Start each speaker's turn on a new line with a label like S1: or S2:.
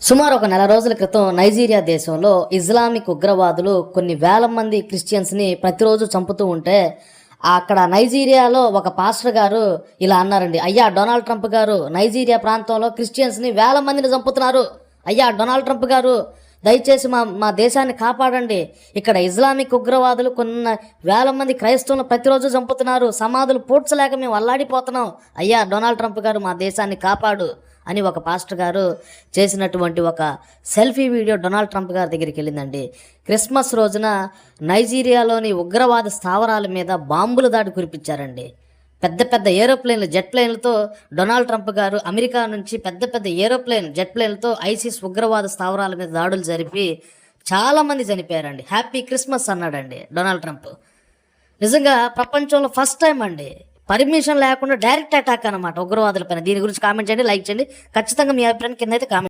S1: సుమారు ఒక నెల రోజుల క్రితం నైజీరియా దేశంలో ఇస్లామిక్ ఉగ్రవాదులు కొన్ని వేల మంది క్రిస్టియన్స్ని ప్రతిరోజు చంపుతూ ఉంటే అక్కడ నైజీరియాలో ఒక పాస్టర్ గారు ఇలా అన్నారండి. అయ్యా డొనాల్డ్ ట్రంప్ గారు, నైజీరియా ప్రాంతంలో క్రిస్టియన్స్ని వేల మందిని చంపుతున్నారు. అయ్యా డొనాల్డ్ ట్రంప్ గారు, దయచేసి మా మా దేశాన్ని కాపాడండి. ఇక్కడ ఇస్లామిక్ ఉగ్రవాదులు కొన్ని వేల మంది క్రైస్తవులను ప్రతిరోజు చంపుతున్నారు. సమాధులు పూడ్చలేక మేము అల్లాడిపోతున్నాం. అయ్యా డొనాల్డ్ ట్రంప్ గారు, మా దేశాన్ని కాపాడు అని ఒక పాస్టర్ గారు చేసినటువంటి ఒక సెల్ఫీ వీడియో డొనాల్డ్ ట్రంప్ గారి దగ్గరికి వెళ్ళిందండి. క్రిస్మస్ రోజున నైజీరియాలోని ఉగ్రవాద స్థావరాల మీద బాంబుల దాడి కురిపించారండి. పెద్ద పెద్ద ఏరోప్లేన్లు, జెట్ ప్లేన్లతో డొనాల్డ్ ట్రంప్ గారు అమెరికా నుంచి పెద్ద పెద్ద జెట్ ప్లేన్లతో ఐసిస్ ఉగ్రవాద స్థావరాల మీద దాడులు జరిపి చాలామంది చనిపోయారండి. హ్యాపీ క్రిస్మస్ అన్నాడండి డొనాల్డ్ ట్రంప్. నిజంగా ప్రపంచంలో ఫస్ట్ టైం అండి, పర్మిషన్ లేకుండా డైరెక్ట్ అటాక్ అనమాట ఉగ్రవాదుల పైన. దీని గురించి కామెంట్ చేయండి, లైక్ చేయండి. ఖచ్చితంగా మీ అభిప్రాయాన్ని కింద అయితే కామెంట్